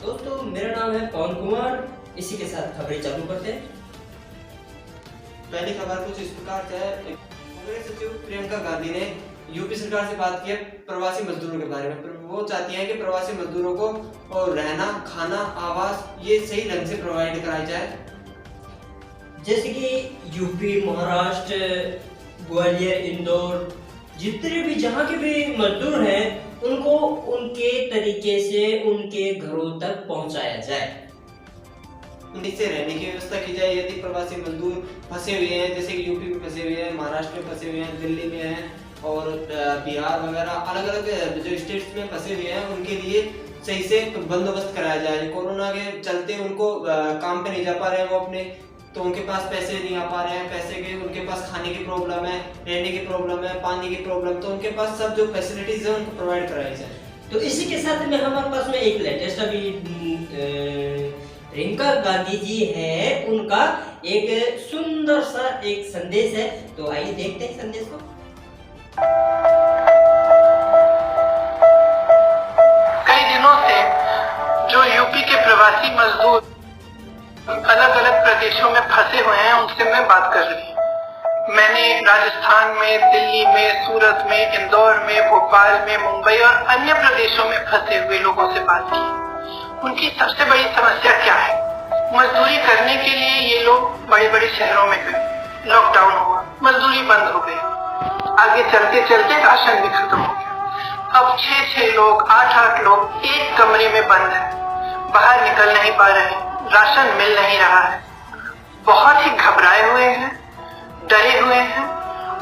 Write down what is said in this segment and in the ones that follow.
दोस्तों मेरा नाम है पवन कुमार। इसी के साथ खबरें चालू करते हैं। पहली खबर कुछ इस प्रकार से है। कांग्रेस सचिव प्रियंका गांधी ने यूपी सरकार से बात की है प्रवासी मजदूरों के बारे में। वो चाहती हैं कि प्रवासी मजदूरों को रहना, खाना, आवास ये सही ढंग से प्रोवाइड कराया जाए। जैसे कि यूपी, महाराष्ट्र, ग्वालियर, इंदौर, जितने भी जहाँ के भी मजदूर हैं उनको उनके तरीके से उनके घरों तक पहुंचाया जाए, उनसे रहने की व्यवस्था की जाए। यदि प्रवासी मजदूर फंसे हुए हैं, जैसे कि यूपी में फंसे हुए हैं, महाराष्ट्र में फंसे हुए हैं, दिल्ली में हैं और बिहार वगैरह अलग अलग जो स्टेट्स में फंसे हुए हैं, उनके लिए सही से बंदोबस्त कराया जाए। कोरोना के चलते उनको काम पे नहीं जा पा रहे हैं वो अपने, तो उनके पास पैसे नहीं आ पा रहे हैं, पैसे के उनके पास खाने की प्रॉब्लम है, रहने की प्रॉब्लम है, पानी की प्रॉब्लम, तो उनके पास सब जो फैसिलिटीज है उनको प्रोवाइड कराई जाए। तो इसी के साथ में हमारे पास में एक लेटेस्ट अभी प्रियंका गांधी जी है, उनका एक सुंदर सा एक संदेश है। तो आइए देखते हैं संदेश को। कई दिनों से जो यूपी के प्रवासी मजदूर अलग अलग प्रदेशों में फंसे हुए हैं उनसे मैं बात कर रही हूँ। मैंने राजस्थान में, दिल्ली में, सूरत में, इंदौर में, भोपाल में, मुंबई और अन्य प्रदेशों में फंसे हुए लोगों से बात की। उनकी सबसे बड़ी समस्या क्या है? मजदूरी करने के लिए ये लोग बड़े बड़े शहरों में गए, लॉकडाउन हुआ, मजदूरी बंद हो गई, आगे चलते चलते राशन भी खत्म हो गया। अब 6-6 लोग, 8-8 लोग एक कमरे में बंद हैं, बाहर निकल नहीं पा रहे, राशन मिल नहीं रहा है, बहुत ही घबराए हुए हैं, डरे हुए हैं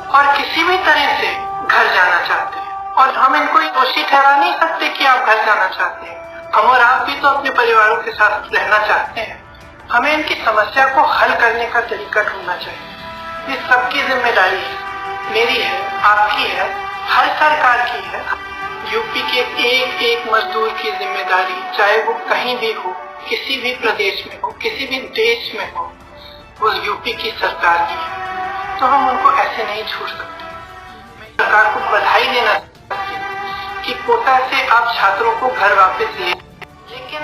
और किसी भी तरह से घर जाना चाहते हैं। और हम इनको दोषी ठहरा नहीं सकते कि आप घर जाना चाहते हैं। हम और आप भी तो अपने परिवारों के साथ रहना चाहते हैं। हमें इनकी समस्या को हल करने का तरीका ढूंढना चाहिए। इस सबकी जिम्मेदारी मेरी है, आपकी है, हर सरकार की है। यूपी के एक एक मजदूर की जिम्मेदारी, चाहे वो कहीं भी हो, किसी भी प्रदेश में हो, किसी भी देश में हो, वो यूपी की सरकार की है। तो हम उनको ऐसे नहीं छोड़ सकते। मैं सरकार को बधाई देना चाहती हूँ कि कोटा से आप छात्रों को घर वापस ले, लेकिन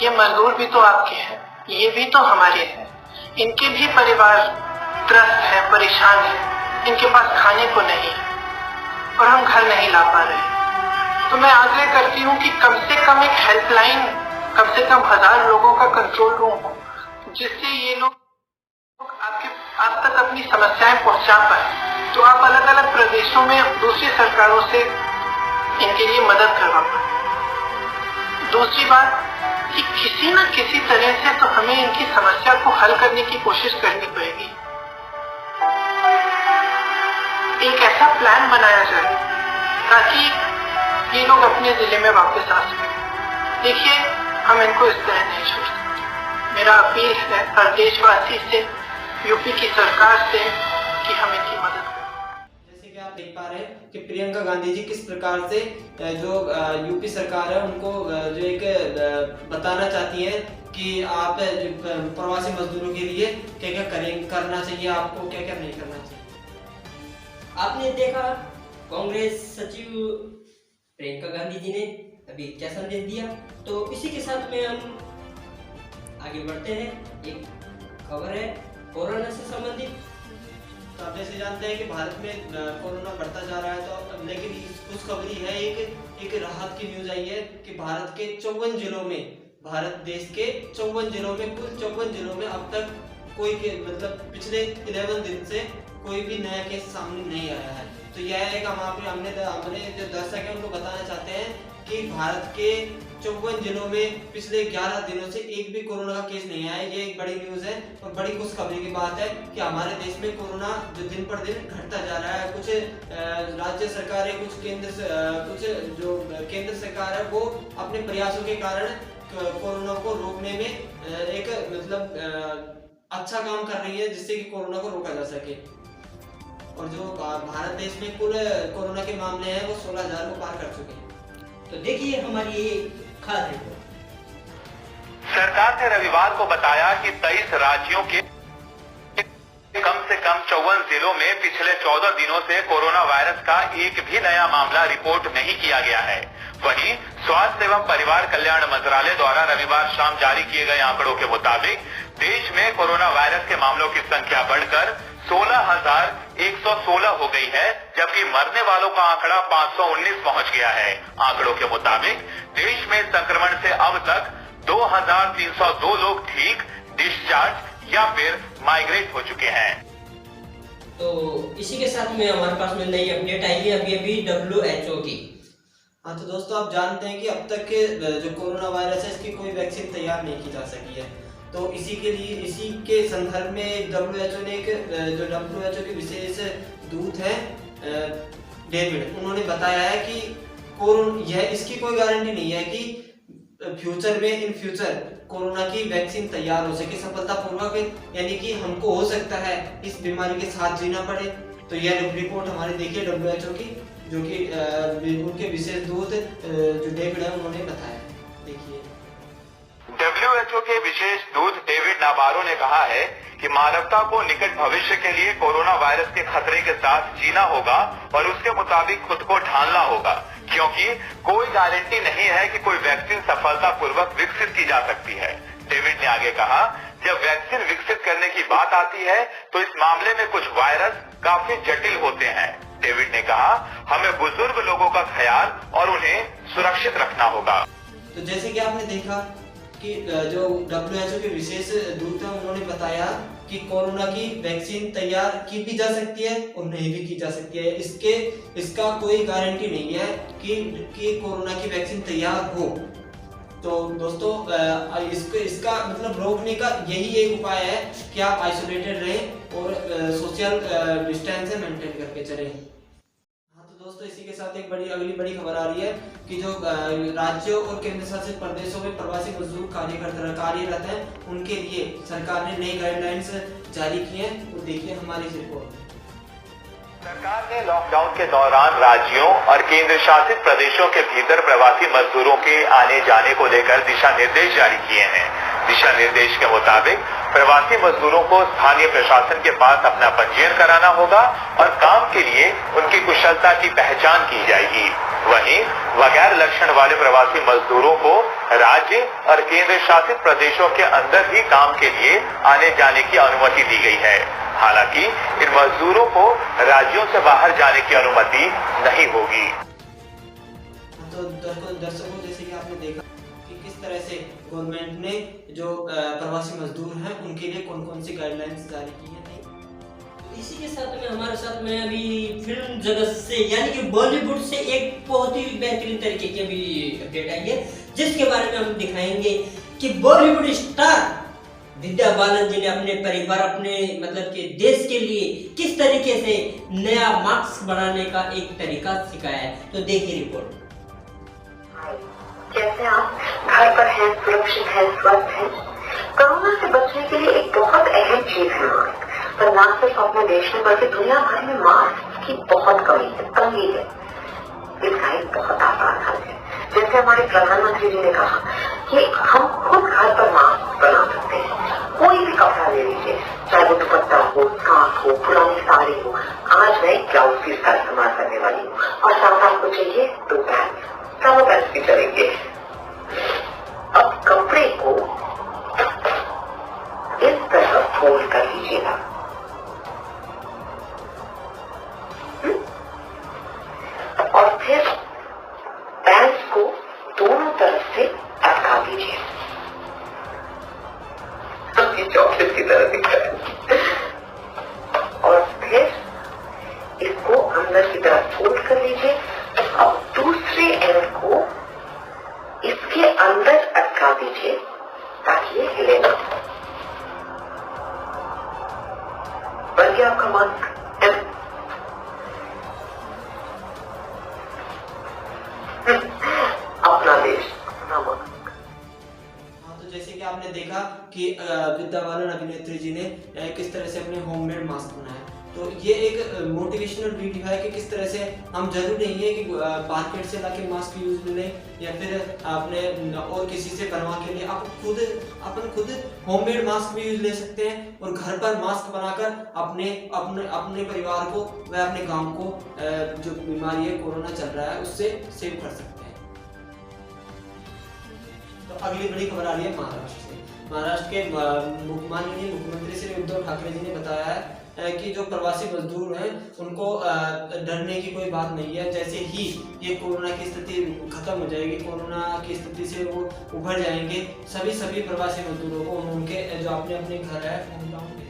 ये मजदूर भी तो आपके हैं, ये भी तो हमारे हैं। इनके भी परिवार त्रस्त है, परेशान है, इनके पास खाने को नहीं और हम घर नहीं ला पा रहे। तो मैं आग्रह करती हूँ कि कम से कम एक हेल्पलाइन, कम से कम 1000 लोगों का कंट्रोल रूम हो, जिससे ये लोग आप तक अपनी समस्याएं पहुंचा पाए। तो आप अलग अलग प्रदेशों में दूसरी सरकारों से इनके लिए मदद करवा पाए। दूसरी बात कि किसी न किसी तरह से तो हमें इनकी समस्या को हल करने की कोशिश करनी पड़ेगी। एक ऐसा प्लान बनाया जाए ताकि ये लोग अपने जिले में वापस आ सकें। देखिए, हम इनको इस तरह नहीं छोड़ सकते। मेरा अपील है हर देशवासी से, यूपी की सरकार से कि हम इनकी मदद करें। जैसे कि आप देख पा रहे हैं कि प्रियंका गांधी जी किस प्रकार से जो यूपी सरकार है उनको जो एक बताना चाहती है कि आप प्रवासी मजदूरों के लिए क्या क्या करना चाहिए, आपको क्या क्या नहीं करना चाहिए। आपने देखा कांग्रेस सचिव प्रियंका गांधी जी ने अभी क्या संदेश दिया। तो इसी के साथ में हम आगे बढ़ते हैं। एक खबर है कोरोना से संबंधित। तो आप जैसे जानते हैं कि भारत में कोरोना बढ़ता जा रहा है, तो लेकिन खुशखबरी है, एक राहत की न्यूज आई है कि भारत के 54 जिलों में, भारत देश के 54 जिलों में, कुल 54 जिलों में अब तक कोई मतलब पिछले 11 दिन से कोई भी नया केस सामने नहीं आया है। तो यह एक हमने जो दर्शक है उनको बताना चाहते हैं कि भारत के 54 जिलों में पिछले 11 दिनों से एक भी कोरोना का केस नहीं आया। ये एक बड़ी न्यूज है और बड़ी खुशखबरी की बात है कि हमारे देश में कोरोना जो दिन पर दिन घटता जा रहा है। कुछ राज्य सरकारें, कुछ केंद्र सरकार है, वो अपने प्रयासों के कारण कोरोना को रोकने में एक मतलब अच्छा काम कर रही है, जिससे कि कोरोना को रोका जा सके। और जो भारत देश में कुल कोरोना के मामले हैं वो 16,000 को पार कर चुके हैं। तो देखिए हमारी खास रिपोर्ट। सरकार ने रविवार को बताया कि 23 राज्यों के कम से कम 54 जिलों में पिछले 14 दिनों से कोरोना वायरस का एक भी नया मामला रिपोर्ट नहीं किया गया है। वहीं स्वास्थ्य एवं परिवार कल्याण मंत्रालय द्वारा रविवार शाम जारी किए गए आंकड़ों के मुताबिक देश में कोरोना वायरस के मामलों की संख्या बढ़कर 16,116 हो गई है, जबकि मरने वालों का आंकड़ा 519 पहुंच गया है। आंकड़ों के मुताबिक देश में संक्रमण से अब तक 2,302 लोग ठीक, डिस्चार्ज या फिर माइग्रेट हो चुके हैं। तो इसी के साथ में हमारे पास में नई अपडेट आई है अभी WHO की। हाँ, तो दोस्तों आप जानते हैं कि अब तक के जो कोरोना वायरस है इसकी कोई वैक्सीन तैयार नहीं की जा सकी है। तो इसी के संदर्भ में WHO ने जो WHO के विशेष दूत हैं डेविड, उन्होंने बताया है कि इसकी कोई गारंटी नहीं है कि इन फ्यूचर कोरोना की वैक्सीन तैयार हो सके सफलतापूर्वक, यानी कि हमको हो सकता है इस बीमारी के साथ जीना पड़े। तो यह रिपोर्ट हमारे देखिए WHO की, जो कि उनके विशेष दूत जो डेविड है उन्होंने बताया। देखिए WHO के विशेष दूत डेविड नाबारो ने कहा है कि मानवता को निकट भविष्य के लिए कोरोना वायरस के खतरे के साथ जीना होगा और उसके मुताबिक खुद को ढालना होगा, क्योंकि कोई गारंटी नहीं है कि कोई वैक्सीन सफलतापूर्वक विकसित की जा सकती है। डेविड ने आगे कहा, जब वैक्सीन विकसित करने की बात आती है तो इस मामले में कुछ वायरस काफी जटिल होते हैं। डेविड ने कहा, हमें बुजुर्ग लोगों का ख्याल और उन्हें सुरक्षित रखना होगा। तो जैसे कि आपने देखा कि जो WHO के विशेष दूत हैं उन्होंने बताया कि कोरोना की वैक्सीन तैयार की भी जा सकती है और नहीं भी की जा सकती है। इसका कोई गारंटी नहीं है कि कोरोना की वैक्सीन तैयार हो। तो दोस्तों इसका मतलब रोकने का यही एक उपाय है कि आप आइसोलेटेड रहें और सोशल डिस्टेंस मेंटेन करके चलें। दोस्तों इसी के साथ एक अगली बड़ी खबर आ रही है कि जो राज्यों और केंद्र शासित प्रदेशों में प्रवासी मजदूर कार्यरत हैं उनके लिए सरकार ने नई गाइडलाइंस जारी की हैं। तो देखिए हमारी रिपोर्ट। सरकार ने लॉकडाउन के दौरान राज्यों और केंद्र शासित प्रदेशों के भीतर प्रवासी मजदूरों के आने जाने को लेकर दिशा निर्देश जारी किए हैं। दिशा निर्देश के मुताबिक प्रवासी मजदूरों को स्थानीय प्रशासन के पास अपना पंजीयन कराना होगा और काम के लिए उनकी कुशलता की पहचान की जाएगी। वहीं बगैर लक्षण वाले प्रवासी मजदूरों को राज्य और केंद्र शासित प्रदेशों के अंदर ही काम के लिए आने जाने की अनुमति दी गई है। हालांकि इन मजदूरों को राज्यों से बाहर जाने की अनुमति नहीं होगी। तो दर्शकों जैसे कि आपने देखा कि किस तरह से गवर्नमेंट ने जो प्रवासी मजदूर हैं उनके लिए कौन कौन सी गाइडलाइंस जारी की है। इसी के साथ में हमारे साथ में अभी फिल्म जगत से यानी कि बॉलीवुड से एक बहुत ही बेहतरीन तरीके की अभी अपडेट आई है, जिसके बारे में हम दिखाएंगे कि बॉलीवुड स्टार विद्या बालन जी ने अपने परिवार अपने मतलब के देश के लिए किस तरीके से नया मास्क बनाने का एक तरीका सिखाया है। तो देखिए रिपोर्ट। कैसे आप घर पर हैं, सुरक्षित हैं, स्वस्थ हैं। कोरोना से बचने के लिए एक बहुत अहम चीज है मास्क, पर न सिर्फ अपने देश में बल्कि दुनिया भर में मास्क की बहुत कमी है। इसका एक बहुत आसान हल है। जैसे हमारे प्रधानमंत्री जी ने कहा कि हम खुद घर पर मास्क बना सकते हैं। कोई भी कपड़ा ले लीजिए, चाहे वो दुपट्टा हो, स्कार्फ हो, पुरानी साड़ी हो। आज मैं ब्लाउज पीस का इस्तेमाल करने वाली हूँ और साथ आपको चाहिए 2 पैंट, सब पैंट भी चलेंगे। अब कपड़े को इस तरह फोल्ड कर लीजिएगा और फिर पैंट्स को दोनों तरफ से अटका दीजिए। चॉकलेट की तरह दिखता है। और फिर इसको अंदर की तरफ फोल्ड कर लीजिए। अब दूसरे एंड को इसके अंदर अटका दीजिए ताकि ये हिले ना। बन गया आपका मास्क। अपना देश अपना मास्क। तो जैसे कि आपने देखा कि विद्या बालन अभिनेत्री जी ने किस तरह से अपने होममेड मास्क बनाया। तो ये एक मोटिवेशनल वीडियो है कि किस तरह से हम जरूरी नहीं है कि मार्केट से लाके मास्क यूज लें या फिर आपने और किसी से बनवा के लिए अपन खुद होममेड मास्क भी यूज ले सकते हैं और घर पर मास्क बनाकर अपने परिवार को व अपने गांव को जो बीमारी है कोरोना चल रहा है उससे सेव कर सकते हैं। तो अगली बड़ी खबर आ रही है महाराष्ट्र से। महाराष्ट्र के माननीय मुख्यमंत्री श्री उद्धव ठाकरे जी ने बताया है कि जो प्रवासी मजदूर हैं उनको डरने की कोई बात नहीं है। जैसे ही ये कोरोना की स्थिति खत्म हो जाएगी, कोरोना की स्थिति से वो उभर जाएंगे, सभी प्रवासी मजदूरों को उनके जो अपने घर है होंगे।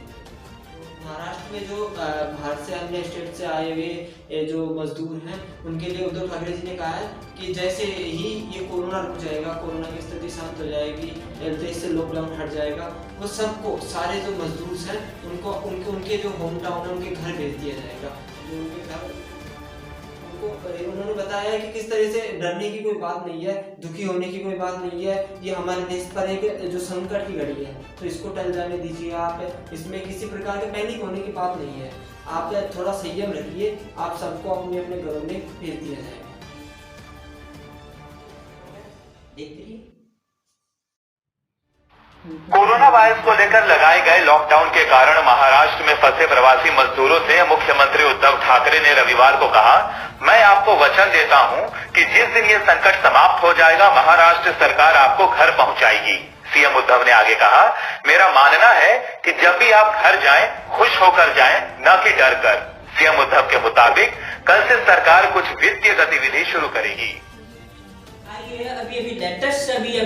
महाराष्ट्र में जो बाहर से अन्य स्टेट से आए हुए जो मजदूर हैं उनके लिए उद्धव ठाकरे जी ने कहा है कि जैसे ही ये कोरोना रुक जाएगा, कोरोना की स्थिति शांत हो जाएगी, देश से लॉकडाउन हट जाएगा, वो सबको सारे जो मजदूर हैं उनको उनके जो होम टाउन है उनके घर भेज दिया जाएगा। उनके घर उन्होंने बताया है कि किस तरह से डरने की कोई बात नहीं है, दुखी होने की कोई बात नहीं है। ये हमारे देश पर एक जो संकट की घड़ी है तो इसको टल जाने दीजिए आप, इसमें किसी प्रकार के पैनिक होने की बात नहीं है। आप थोड़ा संयम रखिए, आप सबको अपने अपने घरों में भेज दिया जाएगा। कोरोना वायरस को लेकर लगाए गए लॉकडाउन के कारण महाराष्ट्र में फंसे प्रवासी मजदूरों से मुख्यमंत्री उद्धव ठाकरे ने रविवार को कहा, मैं आपको वचन देता हूं कि जिस दिन ये संकट समाप्त हो जाएगा महाराष्ट्र सरकार आपको घर पहुंचाएगी। सीएम उद्धव ने आगे कहा, मेरा मानना है कि जब भी आप घर जाएं, खुश होकर जाएं, न कि डर कर। सीएम उद्धव के मुताबिक कल से सरकार कुछ वित्तीय गतिविधि शुरू करेगी। अभी लेटेस्ट अभी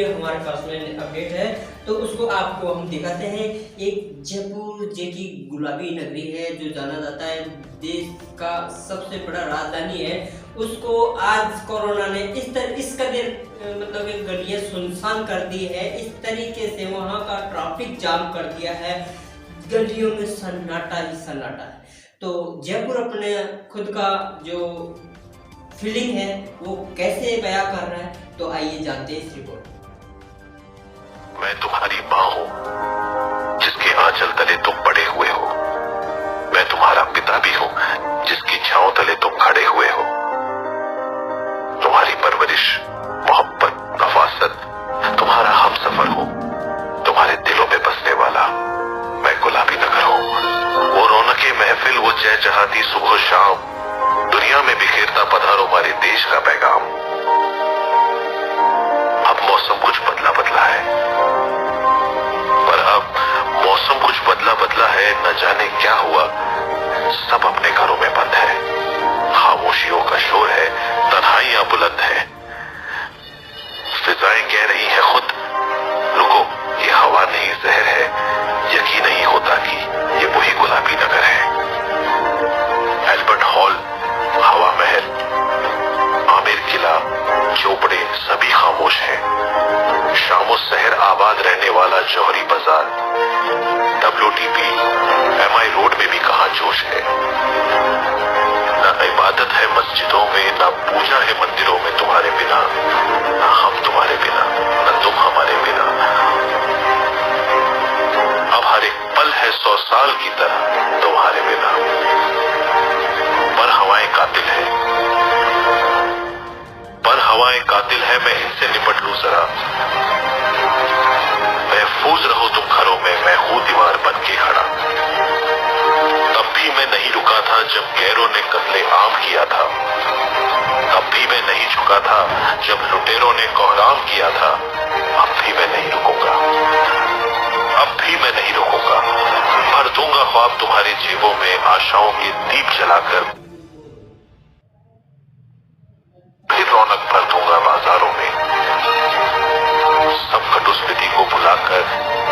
हमारे पास में अपडेट है तो उसको आपको हम दिखाते हैं। एक जयपुर जो कि गुलाबी नगरी है, जो जाना जाता है देश का सबसे बड़ा राजधानी है, उसको आज कोरोना ने इस कदर मतलब एक गलियां सुनसान कर दी है, इस तरीके से वहां का ट्रैफिक जाम कर दिया है, गलियों में सन्नाटा ही सन्नाटा है। तो जयपुर अपने खुद का जो फीलिंग है वो कैसे बयां कर रहा है, तो आइए जानते हैं इस रिपोर्ट। मैं तुम्हारी माँ हूँ जिसके आंचल तले तुम पड़े हुए हो। मैं तुम्हारा पिता भी हूँ जिसकी छांव तले तुम खड़े हुए हो। तुम्हारी परवरिश, मोहब्बत, नफासत तुम्हारा हमसफर हूँ। तुम्हारे दिलों में बसने वाला मैं गुलाबी नगर हूँ। वो रौनके महफिल, वो चहचहाती सुबह शाम, दुनिया में बिखेरता पधारो हमारे देश का पैगाम। अब मौसम कुछ बदला है, पर अब मौसम कुछ बदला है, न जाने क्या हुआ, सब अपने घरों में बंद है। खामोशियों का शोर है, तन्हाइयां बुलंद है, फिजाएं कह रही है खुद, रुको ये हवा नहीं जहर है। यकीन नहीं होता कि ये वही गुलाबी नगर है। एल्बर्ट हॉल, हवा महल, आमिर किला, चौपड़े सभी खामोश हैं। शामो शहर आबाद रहने वाला जौहरी बाजार, WTP, MI रोड में भी कहां जोश है। न इबादत है मस्जिदों में, न पूजा है मंदिरों में तुम्हारे बिना, न हम तुम्हारे बिना, न तुम हमारे बिना। अब हर एक पल है 100 साल की तरह तुम्हारे बिना। पर हवाएं कातिल है, मैं इनसे निपट लूं जरा। महफूज रहो तुम घरों में, मैं हूं दीवार बन के खड़ा। तब भी मैं नहीं रुका था जब गैरों ने कत्ले आम किया था। तब भी मैं नहीं झुका था जब लुटेरों ने कोहराम किया था। अब भी मैं नहीं रुकूंगा, अब भी मैं नहीं रुकूंगा। भर दूंगा ख्वाब तुम्हारी जेबों में, आशाओं के दीप जलाकर फिर रौनक भर दूंगा बाजारों में। सब कटुस्मृति को भुलाकर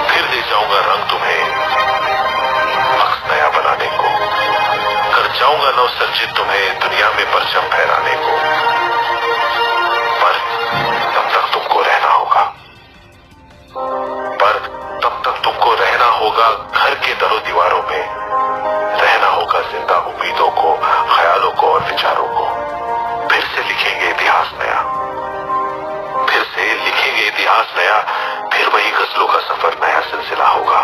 फिर दे जाऊंगा रंग तुम्हें, अक्स नया बनाने को। कर जाऊंगा नवसर्जित तुम्हें दुनिया में परचम फहराने को। पर तब तक तुमको रहना होगा, पर तब तक तुमको रहना होगा घर के दरो दीवारों में। रहना होगा जिंदा उम्मीदों को, ख्यालों को और विचारों को। फिर से लिखेंगे इतिहास नया, फिर से लिखेंगे इतिहास नया। फिर वही गजलों का सफर नया सिलसिला होगा।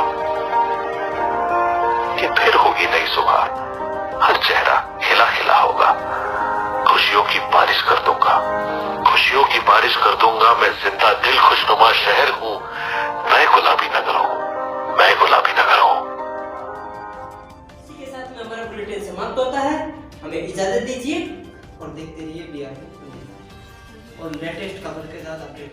ये फिर होगी नई सुबह, हर चेहरा खिला खिला होगा। खुशियों की बारिश कर दूंगा, खुशियों की बारिश कर दूंगा। मैं जिंदा दिल खुशनुमा शहर हूँ, मैं गुलाबी नगर हूँ, मैं गुलाबी नगर हूँ। इसी के साथ में हमारा बुलेटिन समाप्त होता है। हमें इजाजत दीजिए और देखते रहिए BRP और लेटेस्ट खबर के साथ अपडेट।